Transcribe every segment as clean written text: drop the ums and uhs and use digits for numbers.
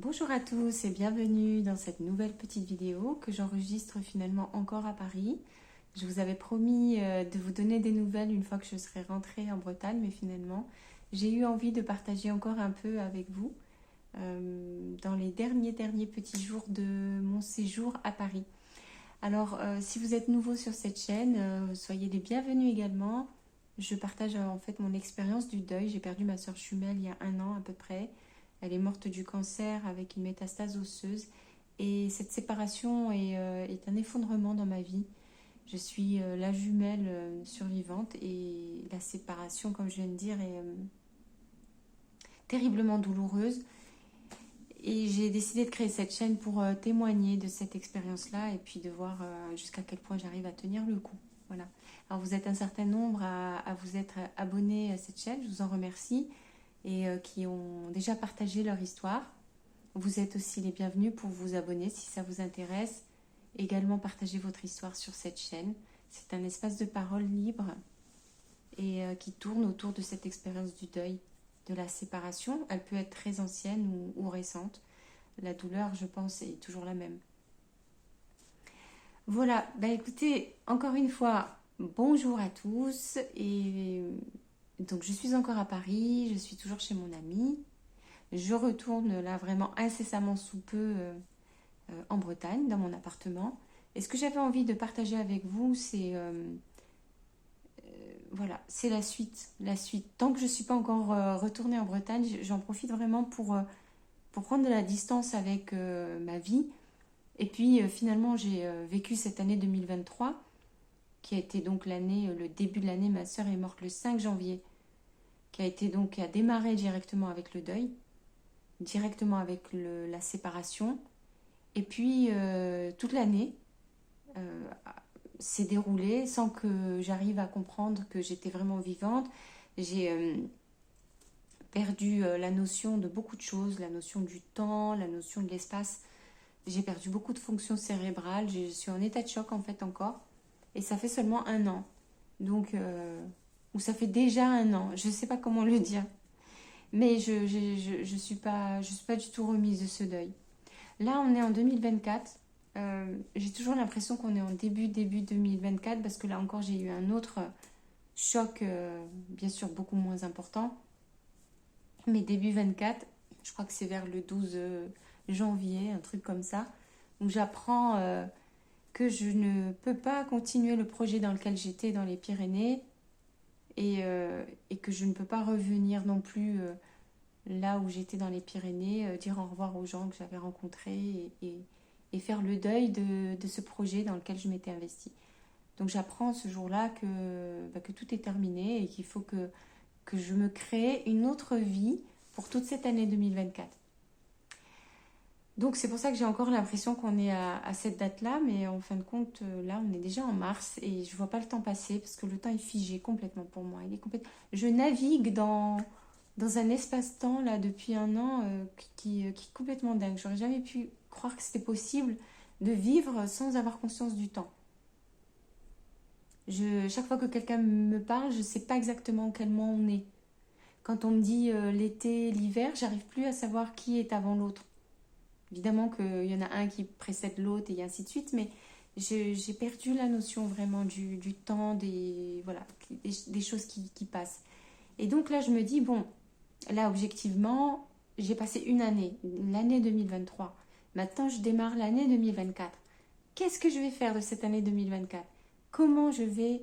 Bonjour à tous et bienvenue dans cette nouvelle petite vidéo que j'enregistre finalement encore à Paris. Je vous avais promis de vous donner des nouvelles une fois que je serai rentrée en Bretagne, mais finalement j'ai eu envie de partager encore un peu avec vous dans les derniers petits jours de mon séjour à Paris. Alors si vous êtes nouveau sur cette chaîne, soyez les bienvenus également. Je partage en fait mon expérience du deuil. J'ai perdu ma soeur jumelle il y a un an à peu près. Elle est morte du cancer avec une métastase osseuse. Et cette séparation est un effondrement dans ma vie. Je suis la jumelle survivante et la séparation, comme je viens de dire, est terriblement douloureuse. Et j'ai décidé de créer cette chaîne pour témoigner de cette expérience-là et puis de voir jusqu'à quel point j'arrive à tenir le coup. Voilà. Alors vous êtes un certain nombre à vous être abonnés à cette chaîne, je vous en remercie, et qui ont déjà partagé leur histoire. Vous êtes aussi les bienvenus pour vous abonner si ça vous intéresse. Également partager votre histoire sur cette chaîne. C'est un espace de parole libre et qui tourne autour de cette expérience du deuil, de la séparation. Elle peut être très ancienne ou récente. La douleur, je pense, est toujours la même. Voilà, bah écoutez, encore une fois, bonjour à tous. Et donc je suis encore à Paris, je suis toujours chez mon ami. Je retourne là vraiment incessamment sous peu en Bretagne, dans mon appartement. Et ce que j'avais envie de partager avec vous, c'est voilà, c'est la suite. La suite. Tant que je ne suis pas encore retournée en Bretagne, j'en profite vraiment pour prendre de la distance avec ma vie. Et puis finalement, j'ai vécu cette année 2023, qui a été donc l'année, le début de l'année. Ma sœur est morte le 5 janvier, qui a démarré directement avec le deuil, directement avec la séparation. Et puis toute l'année s'est déroulée sans que j'arrive à comprendre que j'étais vraiment vivante. J'ai perdu la notion de beaucoup de choses, la notion du temps, la notion de l'espace. J'ai perdu beaucoup de fonctions cérébrales. Je suis en état de choc en fait encore. Et ça fait seulement un an. Donc, ou ça fait déjà un an. Je ne sais pas comment le dire. Mais je suis pas du tout remise de ce deuil. Là, on est en 2024. J'ai toujours l'impression qu'on est en début 2024 parce que là encore, j'ai eu un autre choc, bien sûr beaucoup moins important. Mais début 24, je crois que c'est vers le 12 janvier, un truc comme ça, où j'apprends que je ne peux pas continuer le projet dans lequel j'étais dans les Pyrénées et que je ne peux pas revenir non plus là où j'étais dans les Pyrénées, dire au revoir aux gens que j'avais rencontrés et faire le deuil de ce projet dans lequel je m'étais investie. Donc j'apprends ce jour-là que tout est terminé et qu'il faut que je me crée une autre vie pour toute cette année 2024. Donc c'est pour ça que j'ai encore l'impression qu'on est à cette date-là, mais en fin de compte, là on est déjà en mars et je vois pas le temps passer parce que le temps est figé complètement pour moi. Je navigue dans un espace-temps là depuis un an qui est complètement dingue. J'aurais jamais pu croire que c'était possible de vivre sans avoir conscience du temps. Chaque fois que quelqu'un me parle, je ne sais pas exactement quel mois on est. Quand on me dit l'été, l'hiver, j'arrive plus à savoir qui est avant l'autre. Évidemment qu'il y en a un qui précède l'autre et ainsi de suite, mais j'ai perdu la notion vraiment du temps, voilà, des choses qui passent. Et donc là, je me dis, bon, là, objectivement, j'ai passé une année, l'année 2023. Maintenant, je démarre l'année 2024. Qu'est-ce que je vais faire de cette année 2024? Comment je vais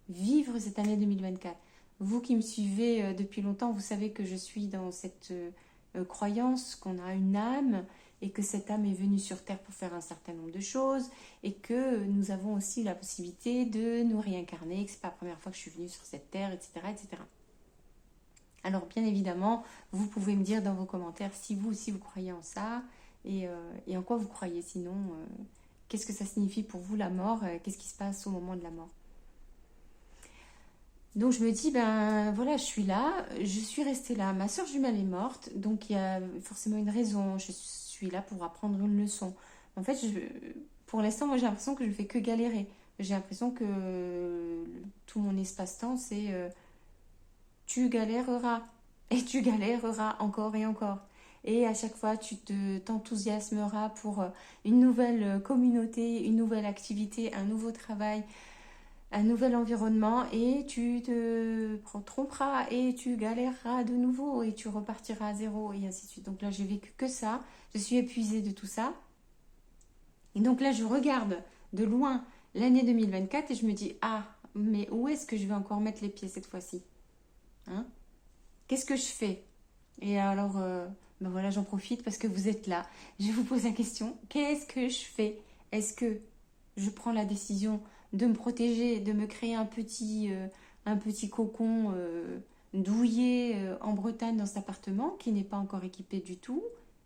vivre cette année 2024? Vous qui me suivez depuis longtemps, vous savez que je suis dans cette croyance qu'on a une âme et que cette âme est venue sur Terre pour faire un certain nombre de choses et que nous avons aussi la possibilité de nous réincarner, que ce n'est pas la première fois que je suis venue sur cette Terre, etc., etc. Alors bien évidemment, vous pouvez me dire dans vos commentaires si vous aussi vous croyez en ça et en quoi vous croyez. Sinon, qu'est-ce que ça signifie pour vous la mort? Qu'est-ce qui se passe au moment de la mort? Donc je me dis, ben voilà, je suis là, je suis restée là. Ma soeur jumelle est morte, donc il y a forcément une raison. Je suis là pour apprendre une leçon. En fait, pour l'instant, moi j'ai l'impression que je ne fais que galérer. J'ai l'impression que tout mon espace-temps, c'est tu galéreras et tu galéreras encore et encore. et à chaque fois tu t'enthousiasmeras pour une nouvelle communauté, une nouvelle activité, un nouveau travail, un nouvel environnement, et tu te tromperas et tu galéreras de nouveau et tu repartiras à zéro et ainsi de suite. Donc là, j'ai vécu que ça, je suis épuisée de tout ça. Et donc là, je regarde de loin l'année 2024 et je me dis, ah, mais où est-ce que je vais encore mettre les pieds cette fois-ci, hein? Qu'est-ce que je fais? Et alors, ben voilà, j'en profite parce que vous êtes là. Je vous pose la question, qu'est-ce que je fais? Est-ce que je prends la décision de me protéger, de me créer un petit cocon douillet en Bretagne dans cet appartement qui n'est pas encore équipé du tout?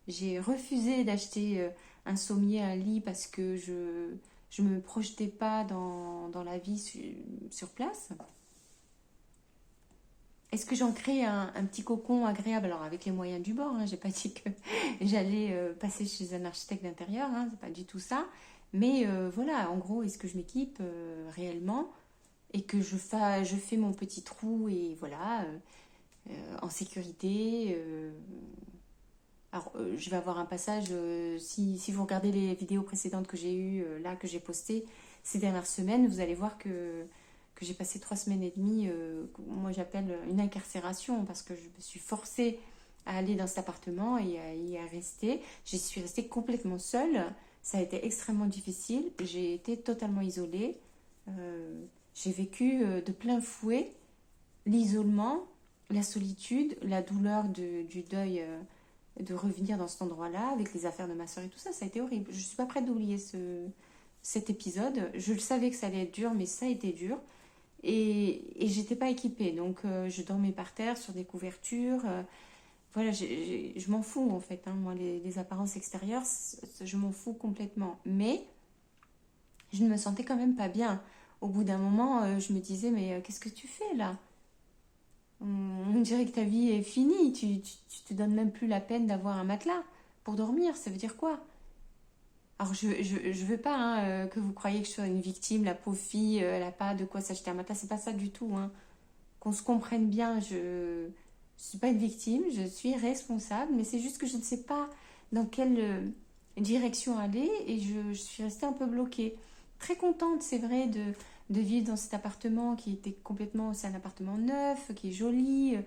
J'ai refusé d'acheter un sommier, un lit parce que je me projetais pas dans la vie sur place. Est-ce que j'en crée un petit cocon agréable? Alors avec les moyens du bord, hein, j'ai pas dit que j'allais passer chez un architecte d'intérieur, hein, c'est pas du tout ça. Mais voilà, en gros, est-ce que je m'équipe réellement et que je fais mon petit trou et voilà, en sécurité. Alors, je vais avoir un passage, si vous regardez les vidéos précédentes que j'ai eues, là, que j'ai postées ces dernières semaines, vous allez voir que j'ai passé 3 semaines et demie, moi j'appelle une incarcération, parce que je me suis forcée à aller dans cet appartement et à y rester. J'y suis restée complètement seule, ça a été extrêmement difficile, j'ai été totalement isolée, j'ai vécu de plein fouet l'isolement, la solitude, la douleur du deuil, de revenir dans cet endroit-là avec les affaires de ma soeur et tout ça. Ça a été horrible. Je ne suis pas prête d'oublier cet épisode. Je le savais que ça allait être dur, mais ça a été dur. Et j'étais pas équipée, donc je dormais par terre sur des couvertures. Voilà, je m'en fous en fait, hein. Moi, les apparences extérieures, je m'en fous complètement. Mais je ne me sentais quand même pas bien. Au bout d'un moment, je me disais, mais qu'est-ce que tu fais là? On dirait que ta vie est finie. Tu te donnes même plus la peine d'avoir un matelas pour dormir. Ça veut dire quoi? Alors, je veux pas, hein, que vous croyiez que je sois une victime, la pauvre fille, elle a pas de quoi s'acheter un matelas. C'est pas ça du tout, hein. Qu'on se comprenne bien, je suis pas une victime, je suis responsable, mais c'est juste que je ne sais pas dans quelle direction aller, et je suis restée un peu bloquée. Très contente, c'est vrai, de vivre dans cet appartement qui était complètement, c'est un appartement neuf, qui est joli.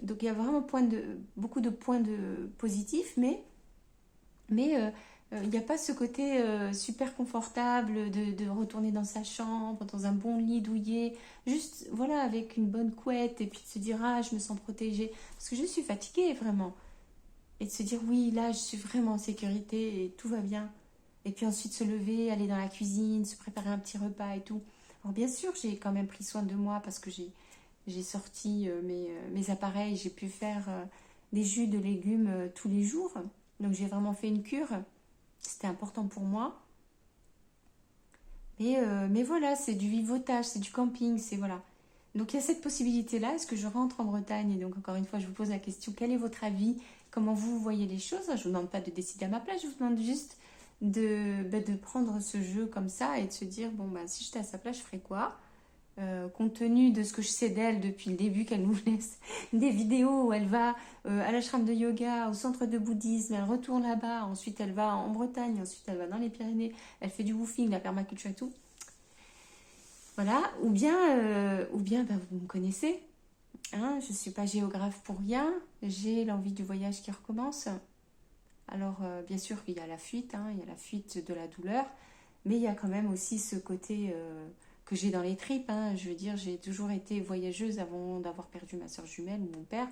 Donc il y a vraiment beaucoup de points positifs, mais il n'y a pas ce côté super confortable de retourner dans sa chambre, dans un bon lit douillet, juste voilà, avec une bonne couette, et puis de se dire, ah, je me sens protégée. Parce que je suis fatiguée vraiment. Et de se dire, oui, là, je suis vraiment en sécurité et tout va bien. Et puis ensuite se lever, aller dans la cuisine, se préparer un petit repas et tout. Alors bien sûr, j'ai quand même pris soin de moi parce que j'ai sorti mes appareils, j'ai pu faire des jus de légumes tous les jours. Donc j'ai vraiment fait une cure. C'était important pour moi. Mais voilà, c'est du vivotage, c'est du camping, c'est voilà. Donc il y a cette possibilité-là. Est-ce que je rentre en Bretagne? Et donc encore une fois, je vous pose la question, quel est votre avis? Comment vous voyez les choses? Je ne vous demande pas de décider à ma place, je vous demande juste de prendre ce jeu comme ça et de se dire, bon, bah, si j'étais à sa place, je ferais quoi? Compte tenu de ce que je sais d'elle depuis le début, qu'elle nous laisse des vidéos où elle va à l'ashram de yoga, au centre de bouddhisme, elle retourne là-bas, ensuite elle va en Bretagne, ensuite elle va dans les Pyrénées, elle fait du woofing, la permaculture et tout. Voilà, ou bien bah, vous me connaissez, hein, je ne suis pas géographe pour rien, j'ai l'envie du voyage qui recommence. Alors bien sûr il y a la fuite, hein, il y a la fuite de la douleur, mais il y a quand même aussi ce côté que j'ai dans les tripes, hein. Je veux dire, j'ai toujours été voyageuse avant d'avoir perdu ma soeur jumelle ou mon père.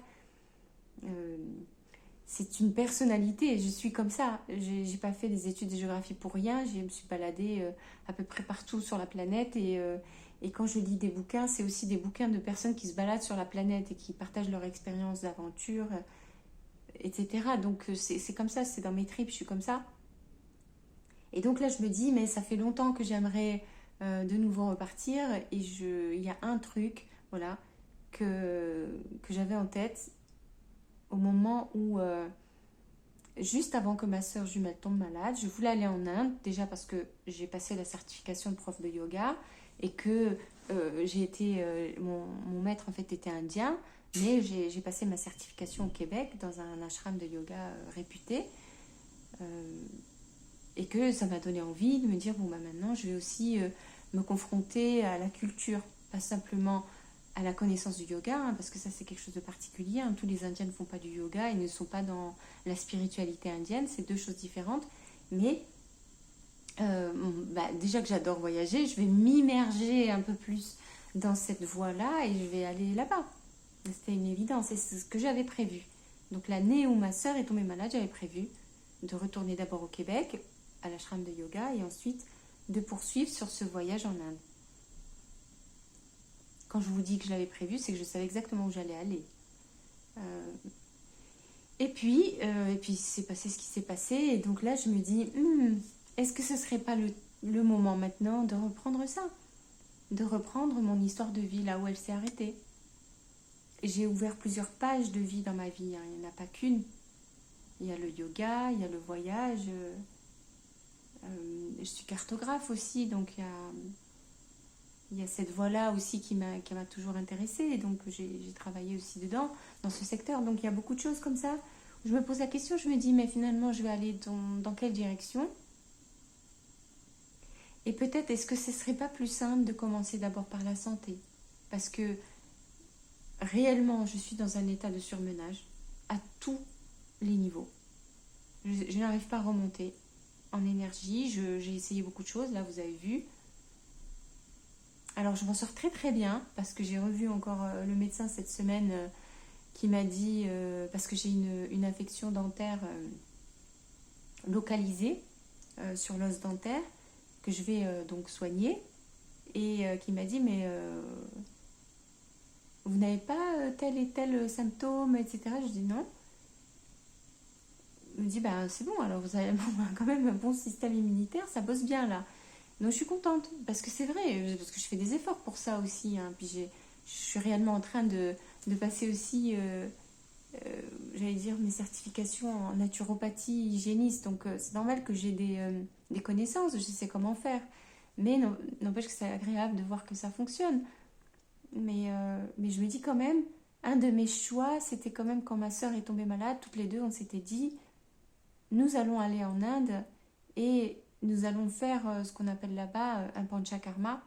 Euh, c'est une personnalité, je suis comme ça. J'ai pas fait des études de géographie pour rien, je me suis baladée à peu près partout sur la planète, et quand je lis des bouquins, c'est aussi des bouquins de personnes qui se baladent sur la planète et qui partagent leur expérience d'aventure, etc. Donc c'est comme ça, c'est dans mes tripes, je suis comme ça. Et donc là, je me dis, mais ça fait longtemps que j'aimerais de nouveau repartir. Et il y a un truc, voilà, que j'avais en tête au moment où, juste avant que ma soeur jumelle tombe malade, je voulais aller en Inde, déjà parce que j'ai passé la certification de prof de yoga et que mon maître en fait était indien. Mais j'ai passé ma certification au Québec dans un ashram de yoga réputé. euh, et que ça m'a donné envie de me dire, bon, bah maintenant, je vais aussi me confronter à la culture, pas simplement à la connaissance du yoga, hein, parce que ça, c'est quelque chose de particulier. Hein. Tous les Indiens ne font pas du yoga, ils ne sont pas dans la spiritualité indienne, c'est deux choses différentes. Mais déjà que j'adore voyager, je vais m'immerger un peu plus dans cette voie-là et je vais aller là-bas. C'était une évidence et c'est ce que j'avais prévu. Donc l'année où ma sœur est tombée malade, j'avais prévu de retourner d'abord au Québec, à l'ashram de yoga, et ensuite de poursuivre sur ce voyage en Inde. Quand je vous dis que je l'avais prévu, c'est que je savais exactement où j'allais aller. Euh, et puis c'est passé ce qui s'est passé, et donc là je me dis, est-ce que ce serait pas le moment maintenant de reprendre ça, de reprendre mon histoire de vie là où elle s'est arrêtée. J'ai ouvert plusieurs pages de vie dans ma vie, hein, il n'y en a pas qu'une. Il y a le yoga, il y a le voyage. Je suis cartographe aussi, donc il y a cette voie-là aussi qui m'a toujours intéressée. Et donc j'ai travaillé aussi dedans, dans ce secteur. Donc il y a beaucoup de choses comme ça. Je me pose la question, je me dis, mais finalement, je vais aller dans quelle direction? Et peut-être, est-ce que ce serait pas plus simple de commencer d'abord par la santé? Parce que réellement, je suis dans un état de surmenage à tous les niveaux. Je n'arrive pas à remonter en énergie. J'ai essayé beaucoup de choses, là vous avez vu. Alors je m'en sors très très bien parce que j'ai revu encore le médecin cette semaine qui m'a dit, parce que j'ai une infection dentaire localisée sur l'os dentaire que je vais donc soigner et qui m'a dit mais vous n'avez pas tel et tel symptôme, etc. Je dis non. Il me dit bah c'est bon, alors vous avez quand même un bon système immunitaire, ça bosse bien là. Donc je suis contente parce que c'est vrai, parce que je fais des efforts pour ça aussi. Hein. Puis je suis réellement en train de passer aussi, j'allais dire, mes certifications en naturopathie hygiéniste. Donc c'est normal que j'ai des connaissances, je sais comment faire. Mais n'empêche que c'est agréable de voir que ça fonctionne. Mais je me dis quand même, un de mes choix, c'était quand même quand ma soeur est tombée malade, toutes les deux, on s'était dit, nous allons aller en Inde et nous allons faire ce qu'on appelle là-bas un panchakarma.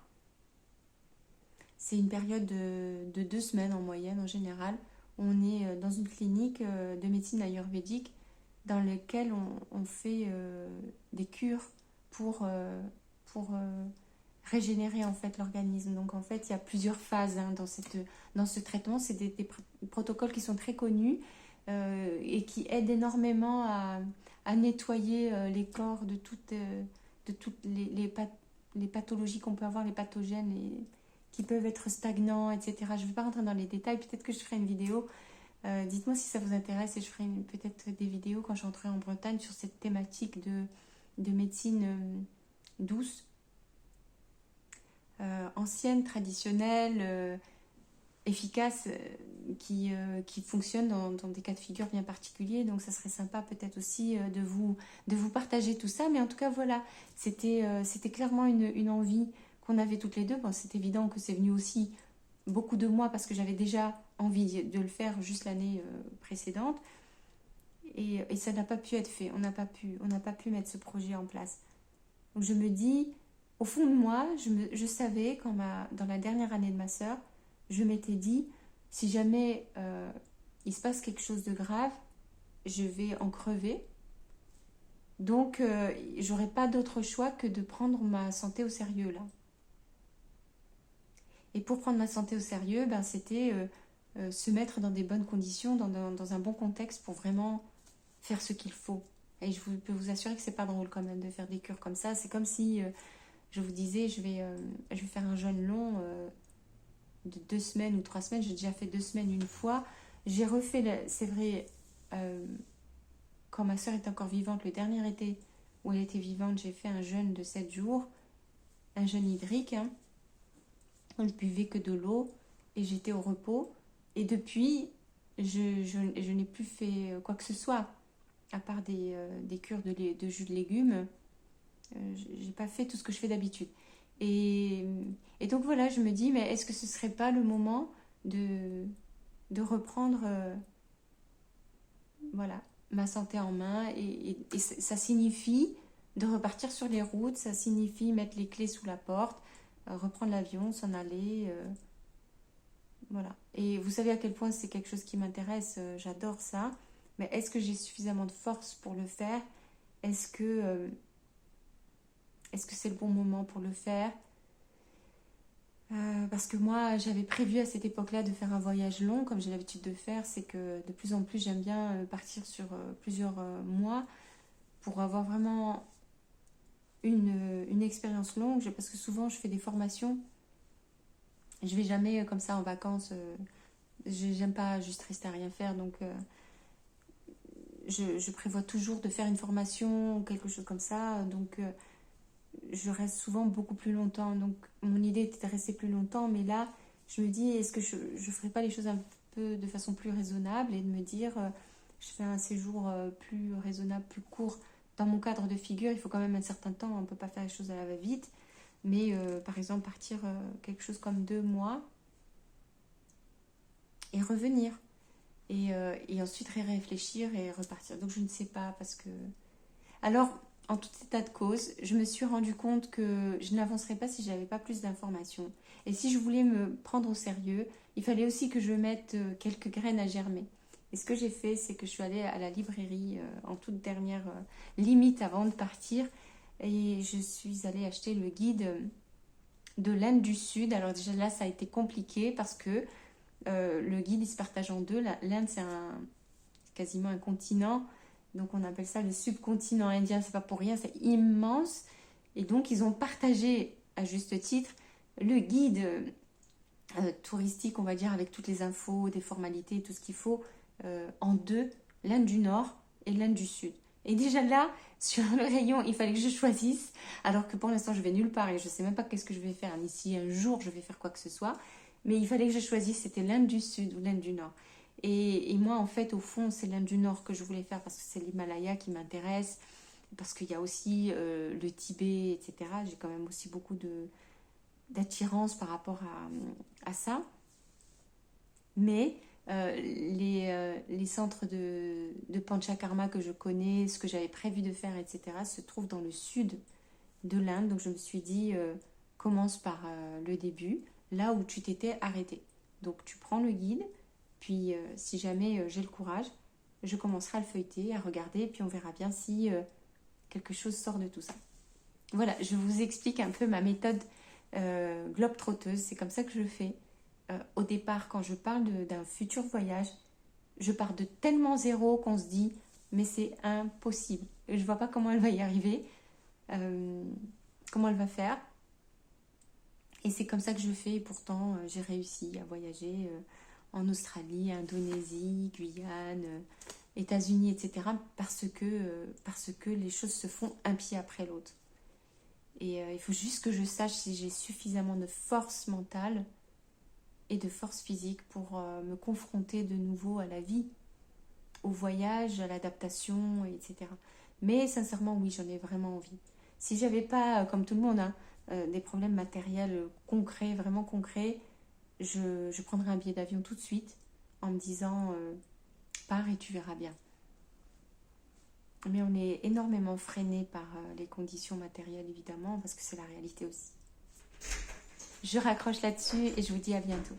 C'est une période de 2 semaines en moyenne en général. On est dans une clinique de médecine ayurvédique dans laquelle on fait des cures pour régénérer en fait l'organisme. Donc en fait il y a plusieurs phases hein, dans ce traitement. C'est des protocoles qui sont très connus et qui aident énormément à nettoyer les corps de toutes les pathologies qu'on peut avoir, les pathogènes qui peuvent être stagnants, etc. Je ne vais pas rentrer dans les détails, peut-être que je ferai une vidéo. Dites-moi si ça vous intéresse et je ferai peut-être des vidéos quand je rentrerai en Bretagne sur cette thématique de médecine douce, ancienne, traditionnelle, efficace, qui fonctionne dans des cas de figure bien particuliers. Donc ça serait sympa peut-être aussi de vous partager tout ça. Mais en tout cas, voilà, c'était clairement une envie qu'on avait toutes les deux. Bon, c'est évident que c'est venu aussi beaucoup de moi parce que j'avais déjà envie de le faire juste l'année précédente. Et ça n'a pas pu être fait. On n'a pas pu mettre ce projet en place. Donc je me dis, au fond de moi, je savais dans la dernière année de ma sœur, je m'étais dit, si jamais il se passe quelque chose de grave, je vais en crever. Donc, j'aurais pas d'autre choix que de prendre ma santé au sérieux, là. Et pour prendre ma santé au sérieux, ben, c'était se mettre dans des bonnes conditions, dans un bon contexte pour vraiment faire ce qu'il faut. Et peux vous assurer que c'est pas drôle quand même de faire des cures comme ça. C'est comme si je vous disais, je vais faire un jeûne long de 2 semaines ou 3 semaines. J'ai déjà fait 2 semaines une fois. J'ai refait, c'est vrai, quand ma soeur était encore vivante, le dernier été où elle était vivante, j'ai fait un jeûne de 7 jours, un jeûne hydrique. Hein. Je buvais que de l'eau et j'étais au repos. Et depuis, je n'ai plus fait quoi que ce soit, à part des cures de jus de légumes. J'ai pas fait tout ce que je fais d'habitude. Et donc voilà, je me dis, mais est-ce que ce serait pas le moment de de reprendre voilà, ma santé en main. Et ça signifie de repartir sur les routes, ça signifie mettre les clés sous la porte, reprendre l'avion, s'en aller. Voilà. Et vous savez à quel point c'est quelque chose qui m'intéresse, j'adore ça. Mais est-ce que j'ai suffisamment de force pour le faire? Est-ce que c'est le bon moment pour le faire? Parce que moi, j'avais prévu à cette époque-là de faire un voyage long, comme j'ai l'habitude de faire. C'est que de plus en plus, j'aime bien partir sur plusieurs mois pour avoir vraiment une expérience longue. Parce que souvent, je fais des formations. Je vais jamais comme ça en vacances. J'aime pas juste rester à rien faire. Donc, je prévois toujours de faire une formation ou quelque chose comme ça. Donc, je reste souvent beaucoup plus longtemps. Donc, mon idée était de rester plus longtemps. Mais là, je me dis, est-ce que je ne ferais pas les choses un peu de façon plus raisonnable et de me dire, je fais un séjour plus raisonnable, plus court. Dans mon cadre de figure, il faut quand même un certain temps. On ne peut pas faire les choses à la va-vite. Mais par exemple, partir quelque chose comme 2 mois et revenir. Et ensuite réfléchir et repartir. Donc, je ne sais pas parce que... Alors, en tout état de cause, je me suis rendu compte que je n'avancerais pas si j'avais pas plus d'informations. Et si je voulais me prendre au sérieux, il fallait aussi que je mette quelques graines à germer. Et ce que j'ai fait, c'est que je suis allée à la librairie en toute dernière limite avant de partir. Et je suis allée acheter le guide de l'Inde du Sud. Alors déjà là, ça a été compliqué parce que le guide, il se partage en deux. L'Inde, c'est quasiment un continent. Donc on appelle ça le subcontinent indien, c'est pas pour rien, c'est immense. Et donc ils ont partagé à juste titre le guide touristique, on va dire, avec toutes les infos, des formalités, tout ce qu'il faut, en deux, l'Inde du Nord et l'Inde du Sud. Et déjà là, sur le rayon, il fallait que je choisisse, alors que pour l'instant je vais nulle part et je sais même pas qu'est-ce que je vais faire, ni si un jour je vais faire quoi que ce soit. Mais il fallait que je choisisse, c'était l'Inde du Sud ou l'Inde du Nord. Et moi, en fait, au fond, c'est l'Inde du Nord que je voulais faire parce que c'est l'Himalaya qui m'intéresse, parce qu'il y a aussi le Tibet, etc. J'ai quand même aussi beaucoup d'attirance par rapport à ça. Mais les centres de Panchakarma que je connais, ce que j'avais prévu de faire, etc., se trouvent dans le sud de l'Inde. Donc je me suis dit, commence par le début, là où tu t'étais arrêté. Donc tu prends le guide, puis si jamais j'ai le courage, je commencerai à le feuilleter, à regarder, puis on verra bien si quelque chose sort de tout ça. Voilà, je vous explique un peu ma méthode globe-trotteuse, c'est comme ça que je fais. Au départ, quand je parle d'un futur voyage, je pars de tellement zéro qu'on se dit, mais c'est impossible. Je ne vois pas comment elle va y arriver, comment elle va faire. Et c'est comme ça que je fais. Et pourtant, j'ai réussi à voyager en Australie, Indonésie, Guyane, États-Unis, etc. Parce que les choses se font un pied après l'autre. Et il faut juste que je sache si j'ai suffisamment de force mentale et de force physique pour me confronter de nouveau à la vie, au voyage, à l'adaptation, etc. Mais sincèrement, oui, j'en ai vraiment envie. Si j'avais pas, comme tout le monde, hein, des problèmes matériels concrets, vraiment concrets, je prendrais un billet d'avion tout de suite en me disant pars et tu verras bien. Mais on est énormément freiné par les conditions matérielles, évidemment, parce que c'est la réalité aussi. Je raccroche là-dessus et je vous dis à bientôt.